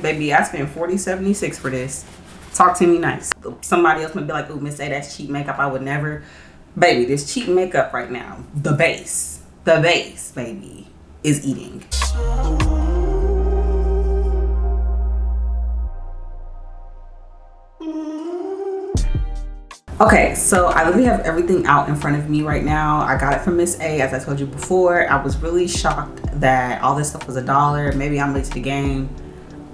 baby, I spent $40.76 for this. Talk to me nice. Somebody else might be like, ooh, Miss A, that's cheap makeup. I would never. Baby, this cheap makeup right now, the base, baby, is eating. Okay, so I literally have everything out in front of me right now. I got it from Miss A, as I told you before. I was really shocked that all this stuff was $1. Maybe I'm late to the game.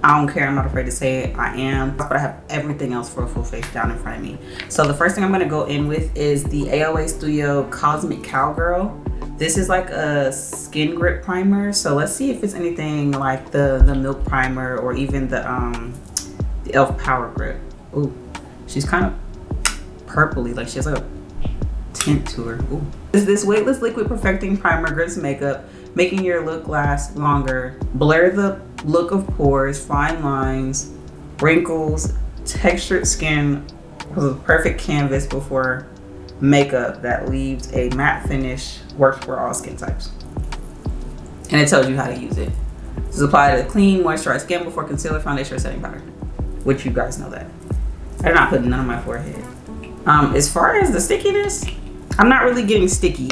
I don't care, I'm not afraid to say it, I am. But I have everything else for a full face down in front of me. So the first thing I'm gonna go in with is the AOA Studio Cosmic Cowgirl. This is like a skin grip primer. So let's see if it's anything like the Milk Primer or even the e.l.f. Power Grip. Ooh, she's kind of purpley, like she has like a tint to her. Ooh. This weightless liquid perfecting primer grips makeup, making your look last longer. Blur the look of pores, fine lines, wrinkles, textured skin with a perfect canvas before makeup that leaves a matte finish. Works for all skin types. And it tells you how to use it. This is applied to clean, moisturized skin before concealer, foundation, or setting powder. Which you guys know that. I'm not putting none on my forehead. As far as the stickiness, I'm not really getting sticky.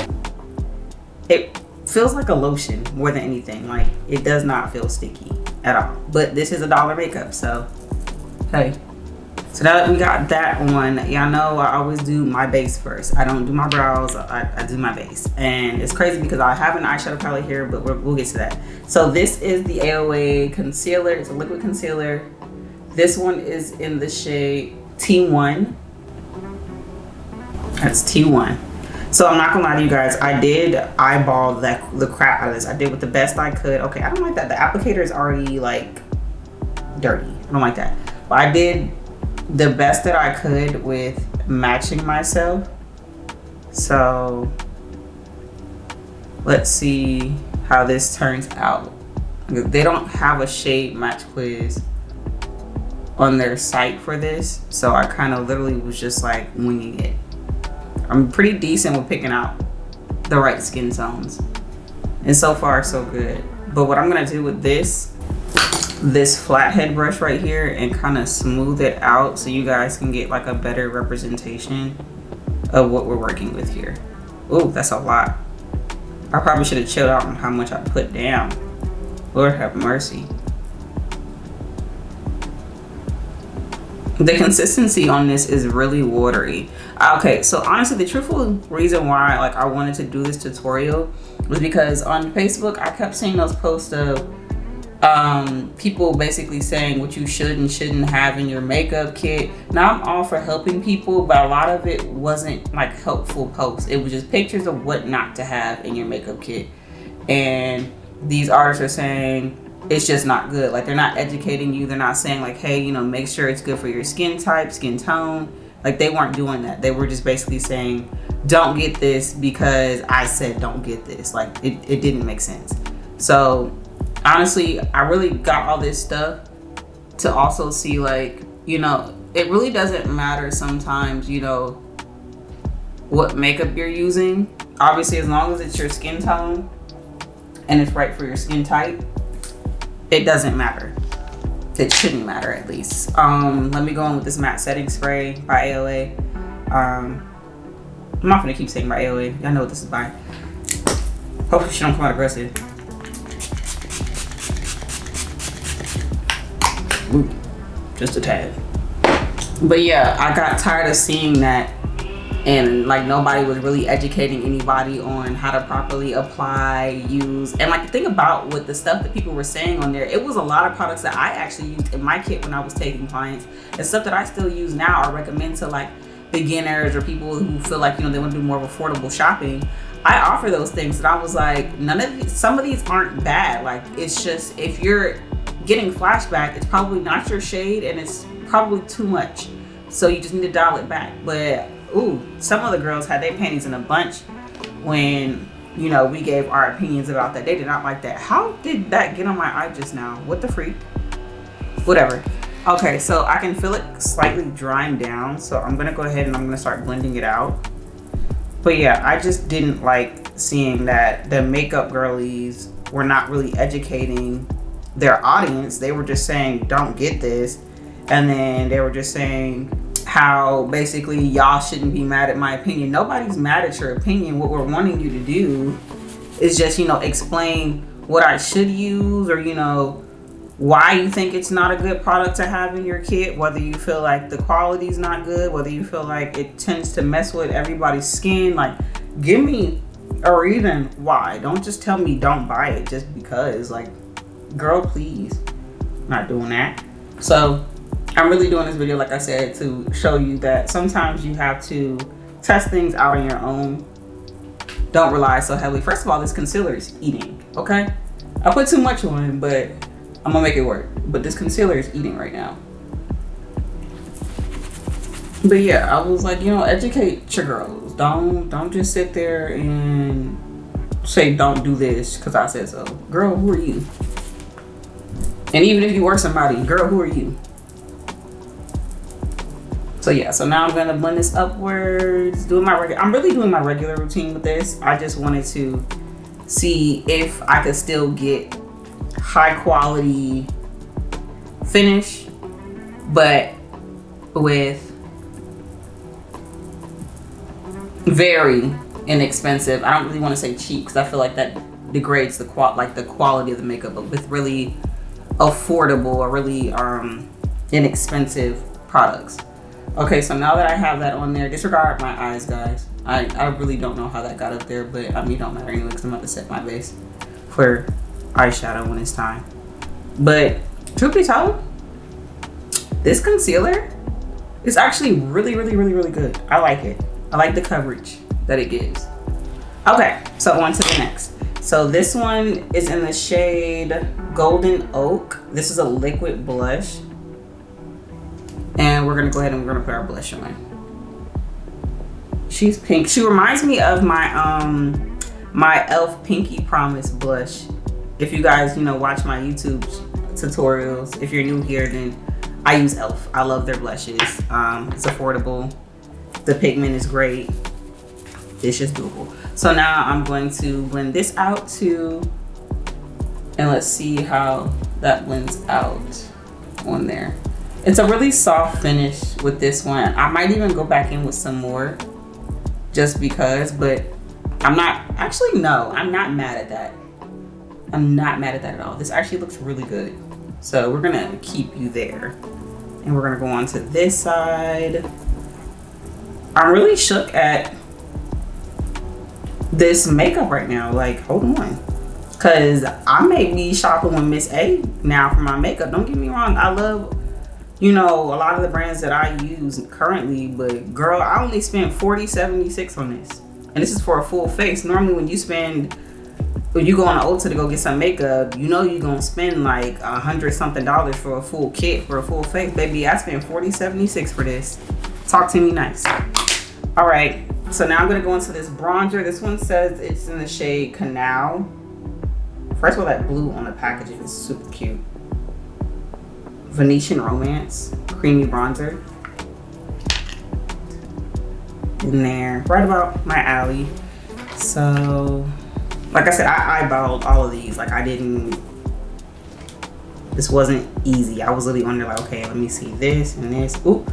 It feels like a lotion more than anything. Like, it does not feel sticky at all. But this is $1 makeup, so hey. So now that we got that on, y'all know I always do my base first. I don't do my brows, I do my base. And it's crazy because I have an eyeshadow palette here, but we'll get to that. So this is the AOA concealer. It's a liquid concealer. This one is in the shade T1. That's T1. So I'm not gonna lie to you guys, I did eyeball the crap out of this. I did with the best I could. Okay, I don't like that. The applicator is already like dirty. I don't like that. But I did the best that I could with matching myself. So let's see how this turns out. They don't have a shade match quiz on their site for this, so I kind of literally was just like winging it. I'm pretty decent with picking out the right skin tones, and so far so good. But what I'm gonna do with this flathead brush right here and kind of smooth it out so you guys can get like a better representation of what we're working with here. Oh, that's a lot. I probably should have chilled out on how much I put down. Lord have mercy. The consistency on this is really watery. Okay, so honestly, the truthful reason why I wanted to do this tutorial was because on Facebook, I kept seeing those posts of people basically saying what you should and shouldn't have in your makeup kit. Now I'm all for helping people, but a lot of it wasn't like helpful posts. It was just pictures of what not to have in your makeup kit. And these artists are saying it's just not good. Like, they're not educating you. They're not saying like, hey, you know, make sure it's good for your skin type, skin tone. Like, they weren't doing that. They were just basically saying, don't get this because I said don't get this. Like, it didn't make sense. So honestly, I really got all this stuff to also see, like, you know, it really doesn't matter sometimes, you know, what makeup you're using. Obviously, as long as it's your skin tone and it's right for your skin type, it doesn't matter. It shouldn't matter, at least. Let me go on with this matte setting spray by AOA. I'm not gonna keep saying by AOA. Y'all know what this is by. Hopefully she don't come out aggressive. Ooh, just a tad. But yeah, I got tired of seeing that, and like nobody was really educating anybody on how to properly apply, use. And like, the thing about with the stuff that people were saying on there, it was a lot of products that I actually used in my kit when I was taking clients, and stuff that I still use now or recommend to like beginners or people who feel like, you know, they want to do more affordable shopping. I offer those things, and I was like, some of these aren't bad. Like, it's just, if you're getting flashback, it's probably not your shade and it's probably too much, so you just need to dial it back. But ooh, some of the girls had their panties in a bunch when, you know, we gave our opinions about that. They did not like that. How did that get on my eye just now? What the freak? Whatever. Okay, so I can feel it slightly drying down, so I'm gonna go ahead and I'm gonna start blending it out. But yeah, I just didn't like seeing that the makeup girlies were not really educating their audience. They were just saying, don't get this. And then they were just saying how basically y'all shouldn't be mad at my opinion. Nobody's mad at your opinion. What we're wanting you to do is just, you know, explain what I should use, or, you know, why you think it's not a good product to have in your kit, whether you feel like the quality's not good, whether you feel like it tends to mess with everybody's skin. Like, give me a reason why. Don't just tell me don't buy it just because. Like, girl, please. Not doing that. So I'm really doing this video, like I said, to show you that sometimes you have to test things out on your own. Don't rely so heavily. First of all, this concealer is eating, okay? I put too much on, but I'm gonna make it work. But this concealer is eating right now. But yeah, I was like, you know, educate your girls. Don't just sit there and say don't do this because I said so. Girl, who are you? And even if you were somebody, girl, who are you? So yeah, so now I'm gonna blend this upwards. I'm really doing my regular routine with this. I just wanted to see if I could still get high quality finish, but with very inexpensive. I don't really want to say cheap because I feel like that degrades the quality of the makeup, but with really affordable or really inexpensive products. Okay, so now that I have that on there, disregard my eyes, guys. I really don't know how that got up there, but I mean, it don't matter anyway because I'm about to set my base for eyeshadow when it's time. But truth be told, this concealer is actually really good. I like it. I like the coverage that it gives. Okay, so on to the next. So this one is in the shade Golden Oak. This is a liquid blush. And we're gonna go ahead and we're gonna put our blush on. She's pink. She reminds me of my my e.l.f. Pinky Promise blush. If you guys, you know, watch my YouTube tutorials, if you're new here, then I use e.l.f. I love their blushes. It's affordable. The pigment is great. It's just doable. So now I'm going to blend this out too. And let's see how that blends out on there. It's a really soft finish with this one. I might even go back in with some more just because, but I'm not, actually no, I'm not mad at that. I'm not mad at that at all. This actually looks really good. So we're gonna keep you there. And we're gonna go on to this side. I'm really shook at this makeup right now. Like, hold on. Cause I may be shopping with Miss A now for my makeup. Don't get me wrong, I love, you know, a lot of the brands that I use currently, but girl, I only spent $40.76 on this. And this is for a full face. Normally when you go on Ulta to go get some makeup, you know you're gonna spend like $100 something for a full kit, for a full face. Baby, I spent $40.76 for this. Talk to me nice. All right, so now I'm gonna go into this bronzer. This one says it's in the shade Canal. First of all, that blue on the packaging is super cute. Venetian Romance creamy bronzer in there, right about my alley. So like I said, I eyeballed all of these. Like, this wasn't easy. I was really on there like, okay, let me see this and this. Ooh,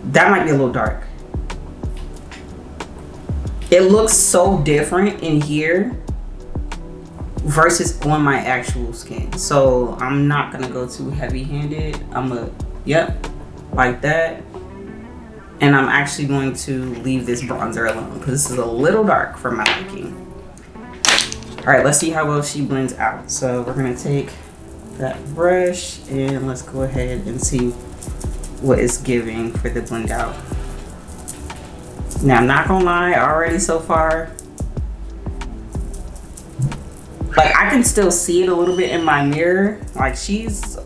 that might be a little dark. It looks so different in here versus on my actual skin. So I'm not gonna go too heavy-handed. Yep, like that. And I'm actually going to leave this bronzer alone because this is a little dark for my liking. All right, let's see how well she blends out. So we're gonna take that brush and let's go ahead and see what it's giving for the blend out. Now, I'm not gonna lie, already so far, like, I can still see it a little bit in my mirror. Like, she's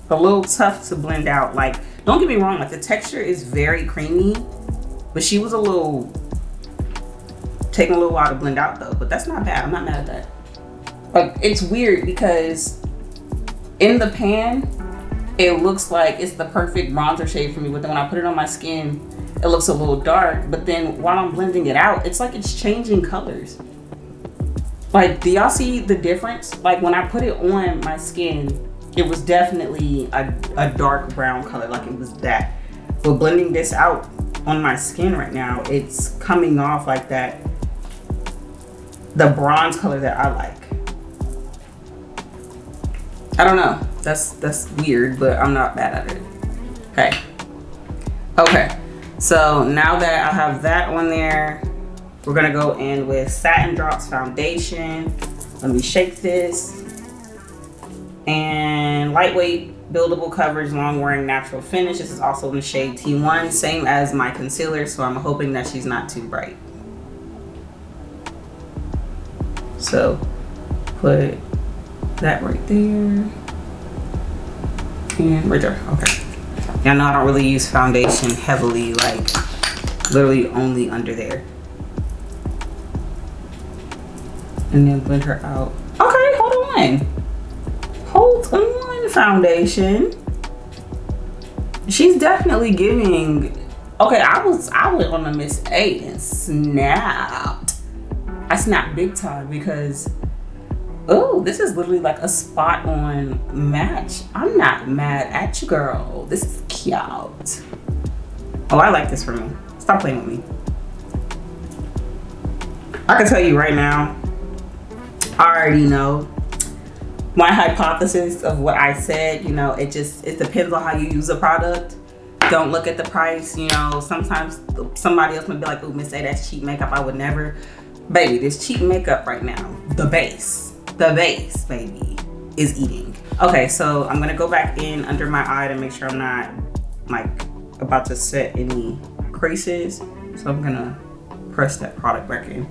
a little tough to blend out. Like, don't get me wrong, like, the texture is very creamy, but she was taking a little while to blend out though, but that's not bad. I'm not mad at that. Like, it's weird because in the pan, it looks like it's the perfect bronzer shade for me, but then when I put it on my skin, it looks a little dark, but then while I'm blending it out, it's like it's changing colors. Like, do y'all see the difference? Like, when I put it on my skin, it was definitely a dark brown color, like it was that. But blending this out on my skin right now, it's coming off like that, the bronze color that I like. I don't know, that's weird, but I'm not bad at it. Okay, so now that I have that on there, we're gonna go in with Satin Drops Foundation. Let me shake this. And lightweight, buildable coverage, long wearing, natural finish. This is also in the shade T1, same as my concealer, so I'm hoping that she's not too bright. So put that right there and right there. Okay, y'all know I don't really use foundation heavily, like literally only under there. And then blend her out. Okay, hold on. Hold on, foundation. She's definitely giving. Okay, I went on a Miss A and snapped. I snapped big time because, oh, this is literally like a spot on match. I'm not mad at you, girl. This is cute. Oh, I like this for me. Stop playing with me. I can tell you right now, I already know my hypothesis of what I said. You know, it depends on how you use a product. Don't look at the price. You know, sometimes somebody else might be like, oh, Miss A, that's cheap makeup. I would never. Baby, this cheap makeup right now, the base, baby, is eating. Okay, so I'm gonna go back in under my eye to make sure I'm not like about to set any creases. So I'm gonna press that product back in.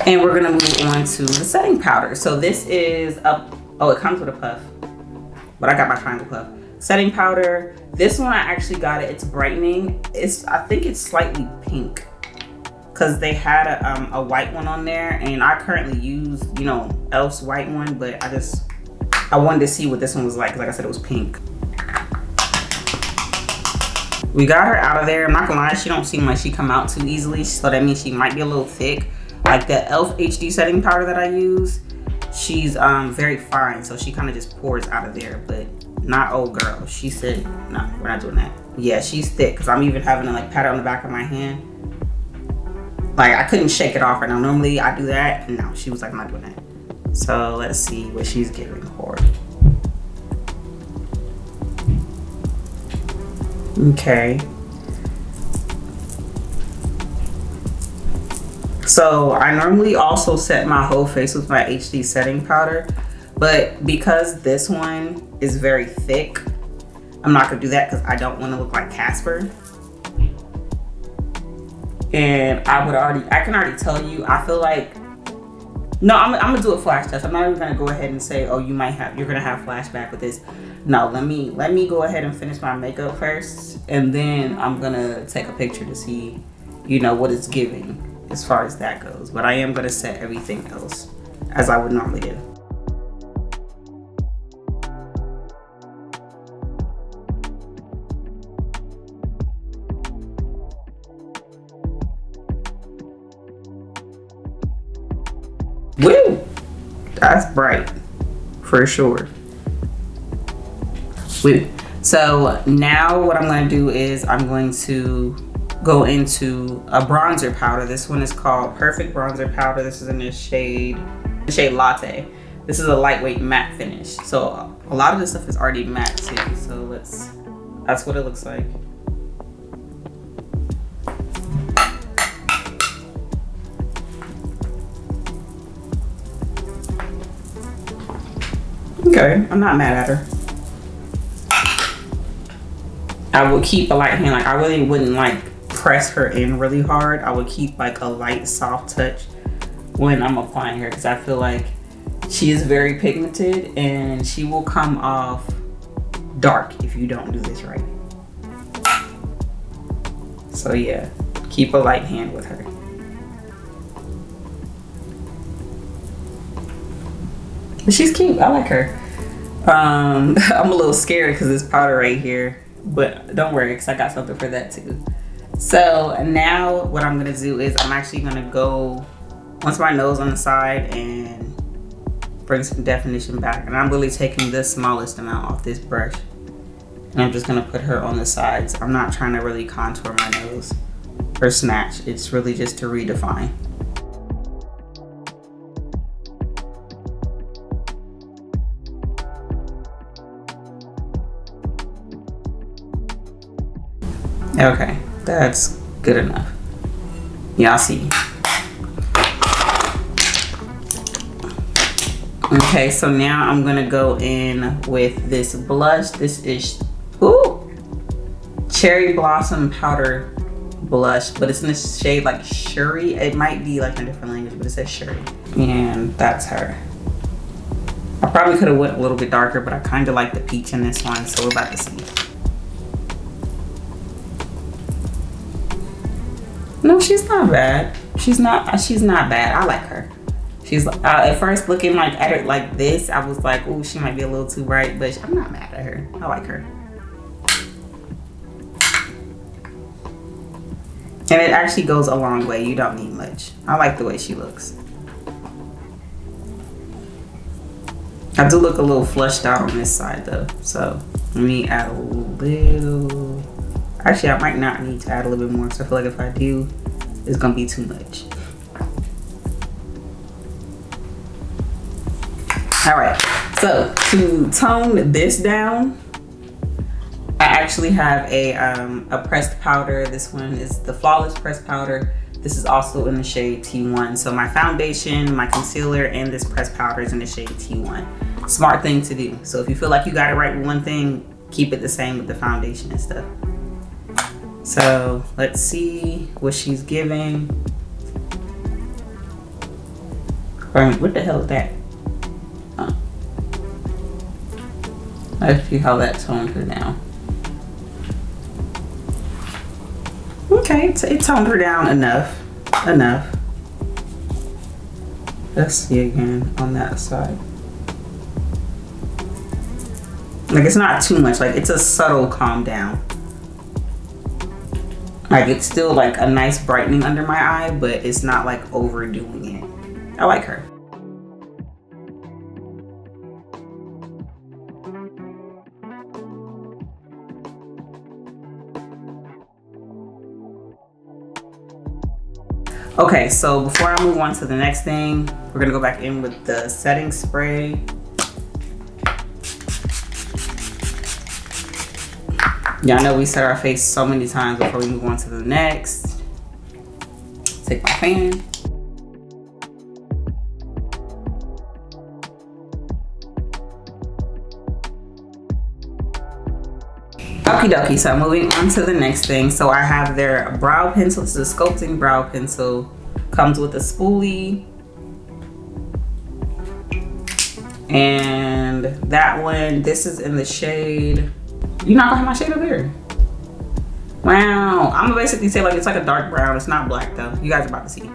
And we're gonna move on to the setting powder. So this is it comes with a puff, but I got my triangle puff. Setting powder, this one I actually got it, it's brightening. I think it's slightly pink because they had a white one on there, and I currently use, you know, Elf's white one, but I wanted to see what this one was like, because like I said, it was pink. We got her out of there. I'm not gonna lie, she don't seem like she come out too easily, so that means she might be a little thick. Like the Elf HD setting powder that I use, she's very fine, so she kind of just pours out of there, but not old girl. She said, no, we're not doing that. Yeah, she's thick, because I'm even having to like pat it on the back of my hand. Like, I couldn't shake it off right now. Normally I do that, and no, she was like, I'm not doing that. So let's see what she's giving for. Okay. So I normally also set my whole face with my HD setting powder, but because this one is very thick, I'm not gonna do that because I don't want to look like Casper. And I can already tell you, I feel like, no, I'm gonna do a flash test. I'm not even gonna go ahead and say, oh, you're gonna have flashback with this. No, let me go ahead and finish my makeup first, and then I'm gonna take a picture to see, you know, what it's giving as far as that goes. But I am gonna set everything else as I would normally do. Woo! That's bright for sure. Woo. So now what I'm going to do is I'm going to go into a bronzer powder. This one is called Perfect Bronzer Powder. This is in the shade Latte. This is a lightweight matte finish. So a lot of this stuff is already matte too. So that's what it looks like. Okay, I'm not mad at her. I would keep a light hand, like I really wouldn't like press her in really hard. I would keep like a light soft touch when I'm applying her, because I feel like she is very pigmented and she will come off dark if you don't do this right. So yeah, keep a light hand with her. But she's cute, I like her. I'm a little scared because this powder right here, but don't worry because I got something for that too. So now what I'm gonna do is I'm actually gonna go once my nose on the side and bring some definition back. And I'm really taking the smallest amount off this brush. And I'm just gonna put her on the sides. I'm not trying to really contour my nose or snatch. It's really just to redefine. Okay, that's good enough. Y'all see. Okay, so now I'm gonna go in with this blush. This is Cherry Blossom Powder Blush, but it's in the shade like Shūrei. It might be like in a different language, but it says Shūrei. And that's her. I probably could have went a little bit darker, but I kind of like the peach in this one, so we're about to see. No, she's not bad. She's not bad. I like her. She's at first looking like at it like this, I was like, oh, she might be a little too bright, but I'm not mad at her. I like her. And it actually goes a long way. You don't need much. I like the way she looks. I do look a little flushed out on this side though. So let me add a little. Actually, I might not need to add a little bit more. So I feel like if I do, it's gonna be too much. All right, so to tone this down, I actually have a pressed powder. This one is the Flawless Pressed Powder. This is also in the shade T1. So my foundation, my concealer, and this pressed powder is in the shade T1. Smart thing to do. So if you feel like you got it right with one thing, keep it the same with the foundation and stuff. So let's see what she's giving. What the hell is that? Let's see how that toned her down. Okay, it toned her down enough. Let's see again on that side. Like, it's not too much. Like, it's a subtle calm down. Like, it's still like a nice brightening under my eye, but it's not like overdoing it. I like her. Okay, so before I move on to the next thing, we're gonna go back in with the setting spray. Y'all know we set our face so many times before we move on to the next. Take my fan. Okie dokie, so moving on to the next thing. So I have their brow pencil. This is a Sculpting brow pencil. Comes with a spoolie. And that one, this is in the shade. You're not gonna have my shade up here. Wow, I'm gonna basically say like it's like a dark brown. It's not black though. You guys are about to see.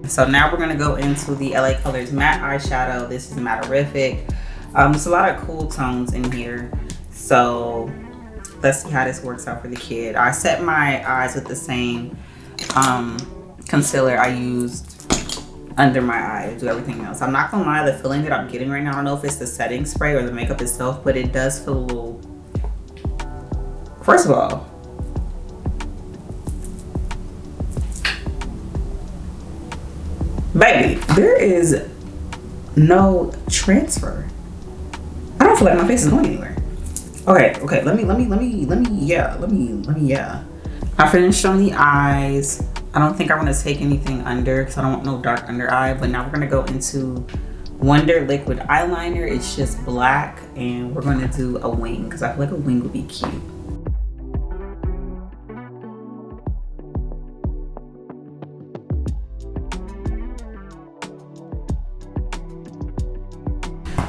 So now we're gonna go into the LA Colors matte eyeshadow. This is Matteriffic. There's a lot of cool tones in here. So let's see how this works out for the kid. I set my eyes with the same concealer I used under my eye to do everything else. I'm not gonna lie, the feeling that I'm getting right now, I don't know if it's the setting spray or the makeup itself, but it does feel a little, first of all, baby, there is no transfer. I don't feel like my face is going anywhere. Okay, let me, I finished on the eyes. I don't think I want to take anything under because I don't want no dark under eye, but now we're gonna go into Wonder Liquid Eyeliner. It's just black and we're gonna do a wing because I feel like a wing would be cute.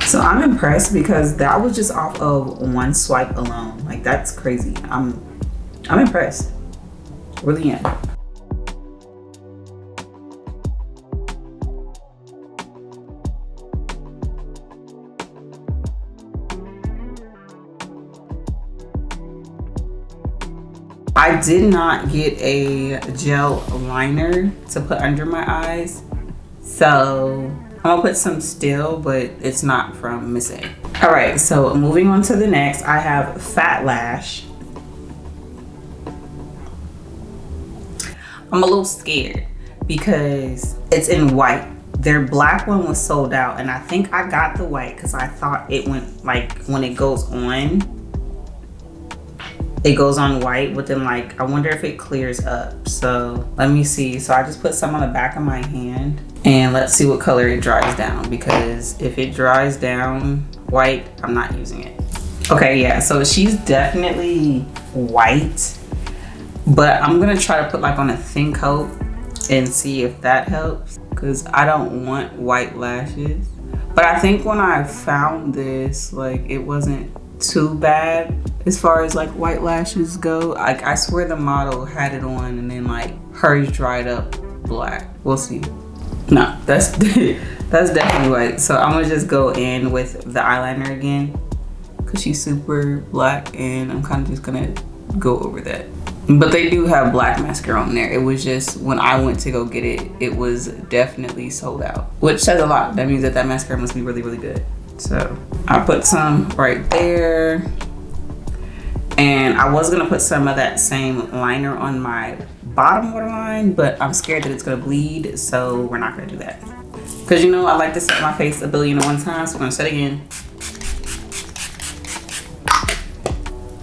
So I'm impressed because that was just off of one swipe alone. Like, that's crazy. I'm impressed. Really am. I did not get a gel liner to put under my eyes, so I'm gonna put some still, but it's not from Miss A. All right, so moving on to the next, I have Fat Lash. I'm a little scared because it's in white. Their black one was sold out, and I think I got the white because I thought it went, like, when it goes on white, but then, like, I wonder if it clears up. So let me see. So I just put some on the back of my hand, and let's see what color it dries down, because if it dries down white, I'm not using it. Okay, yeah, so she's definitely white, but I'm gonna try to put like on a thin coat and see if that helps, because I don't want white lashes. But I think when I found this, like, it wasn't too bad as far as like white lashes go. Like, I swear the model had it on and then like hers dried up black. We'll see. No, that's that's definitely white. So I'm gonna just go in with the eyeliner again because she's super black, and I'm kind of just gonna go over that. But they do have black mascara on there. It was just when I went to go get it, it was definitely sold out, which says a lot. That means that that mascara must be really, really good. So I put some right there, and I was gonna put some of that same liner on my bottom waterline, but I'm scared that it's gonna bleed, so we're not gonna do that. Cause you know I like to set my face a billion at one time, so we're gonna set again.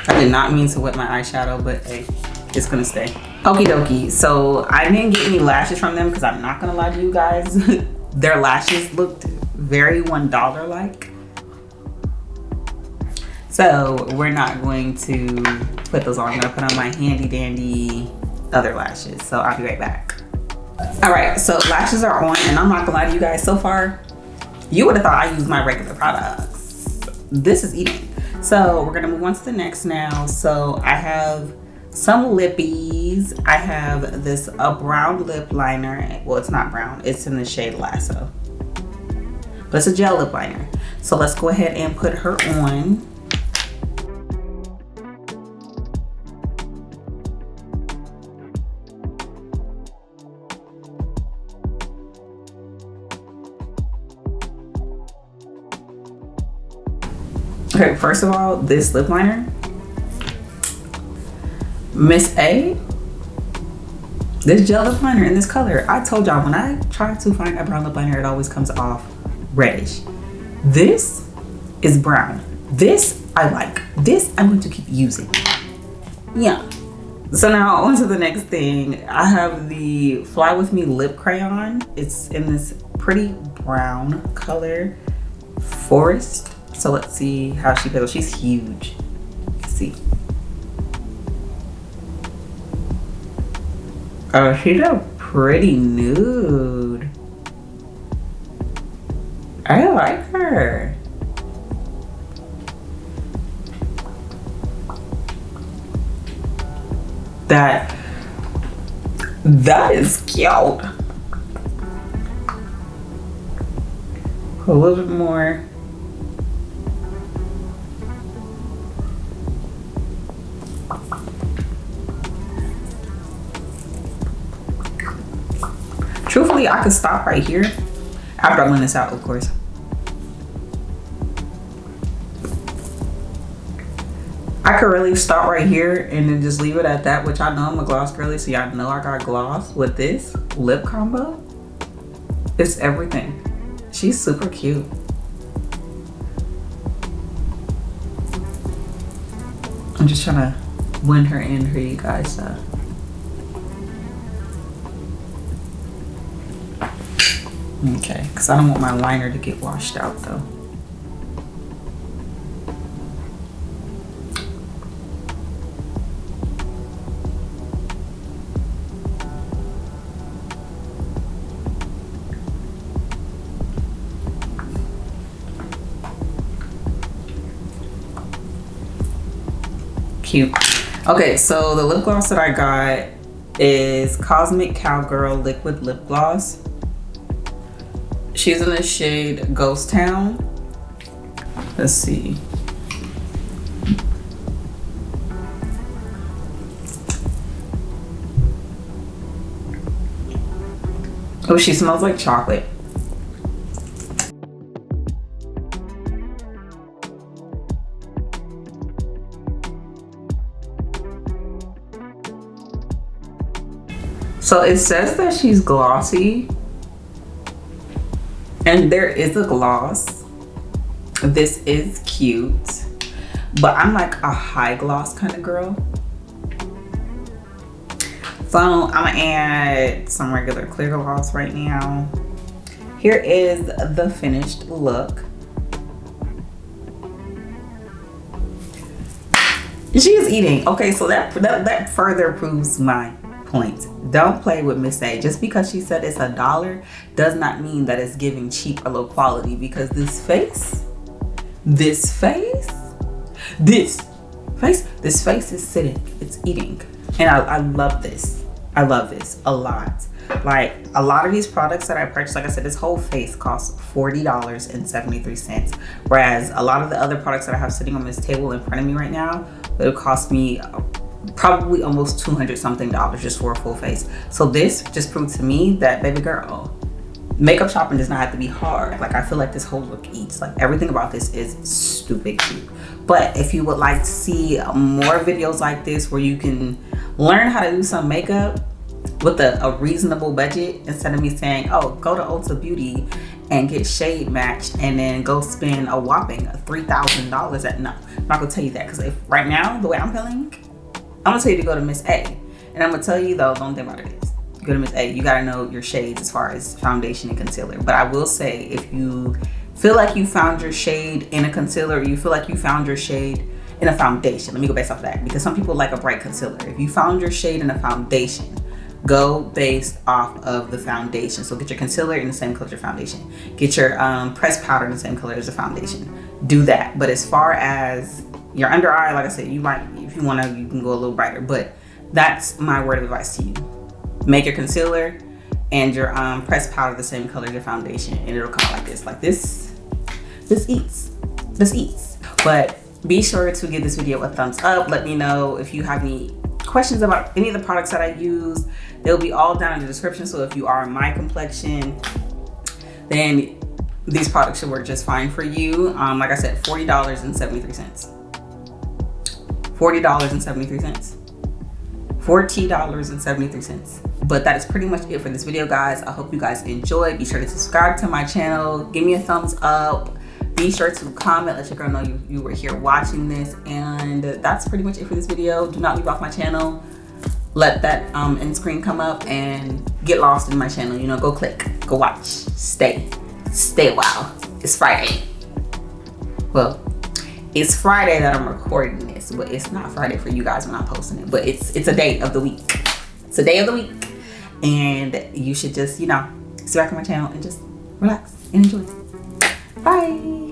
I did not mean to wet my eyeshadow, but hey, it's gonna stay. Okie dokie, so I didn't get any lashes from them because I'm not gonna lie to you guys. Their lashes looked very $1 like. So we're not going to put those on. I'm gonna put on my handy dandy other lashes. So I'll be right back. All right, so lashes are on, and I'm not gonna lie to you guys, so far, you would have thought I used my regular products. This is eating. So we're gonna move on to the next now. So I have some lippies. I have this brown lip liner. Well, it's not brown, it's in the shade Lasso, but it's a gel lip liner. So let's go ahead and put her on. Okay, first of all, this lip liner, Miss A, this gel lip liner in this color, I told y'all when I try to find a brown lip liner, it always comes off reddish. This is brown. This I like. This I'm going to keep using. Yeah. So now on to the next thing. I have the Fly With Me lip crayon. It's in this pretty brown color, Forest. So let's see how she feels. She's huge. Let's see. Oh, she's a pretty nude. I like her. That is cute. A little bit more. Truthfully, I could stop right here after I blend this out, of course. I could really stop right here and then just leave it at that, which I know I'm a gloss girly, so y'all know I got gloss. With this lip combo, it's everything. She's super cute. I'm just trying to blend her in for you guys. Okay, because I don't want my liner to get washed out though. Cute. Okay, so the lip gloss that I got is Cosmic Cowgirl Liquid Lip Gloss. She's in the shade Ghost Town. Let's see. Oh, she smells like chocolate. So it says that she's glossy, and there is a gloss. This is cute, but I'm like a high gloss kind of girl. So I'm gonna add some regular clear gloss right now. Here is the finished look. She is eating. Okay, so that further proves my point. Don't play with Miss A. Just because she said it's $1 does not mean that it's giving cheap or low quality, because this face is sitting, it's eating. And I love this. I love this a lot. Like, a lot of these products that I purchased, like I said, this whole face costs $40.73. Whereas a lot of the other products that I have sitting on this table in front of me right now, it'll cost me probably almost $200 something just for a full face. So this just proved to me that, baby girl, makeup shopping does not have to be hard. Like, I feel like this whole look eats. Like, everything about this is stupid cute. But if you would like to see more videos like this where you can learn how to do some makeup with a reasonable budget, instead of me saying, oh, go to Ulta Beauty and get shade matched and then go spend a whopping $3,000 at, no, I'm not gonna tell you that, because if right now the way I'm feeling, I'm gonna tell you to go to Miss A. And I'm gonna tell you though, the only thing about it is, you go to Miss A, you gotta know your shades as far as foundation and concealer. But I will say, if you feel like you found your shade in a concealer, or you feel like you found your shade in a foundation, let me go based off of that, because some people like a bright concealer. If you found your shade in a foundation, go based off of the foundation. So get your concealer in the same color as your foundation. Get your pressed powder in the same color as the foundation. Do that. But as far as your under eye, like I said, you might, if you want to, you can go a little brighter. But that's my word of advice to you. Make your concealer and your pressed powder the same color as your foundation, and it'll come out like this. Like this eats. This eats. But be sure to give this video a thumbs up. Let me know if you have any questions about any of the products that I use. They'll be all down in the description. So if you are my complexion, then these products should work just fine for you. Like I said, $40.73. $40.73. $40.73. But that is pretty much it for this video, guys. I hope you guys enjoyed. Be sure to subscribe to my channel. Give me a thumbs up. Be sure to comment. Let your girl know you were here watching this. And that's pretty much it for this video. Do not leave off my channel. Let that end screen come up and get lost in my channel. You know, go click, go watch, stay a while. It's Friday. Well, it's Friday that I'm recording this, but it's not Friday for you guys when I'm posting it. But it's a day of the week. It's a day of the week, and you should just, you know, sit back on my channel and just relax and enjoy. Bye.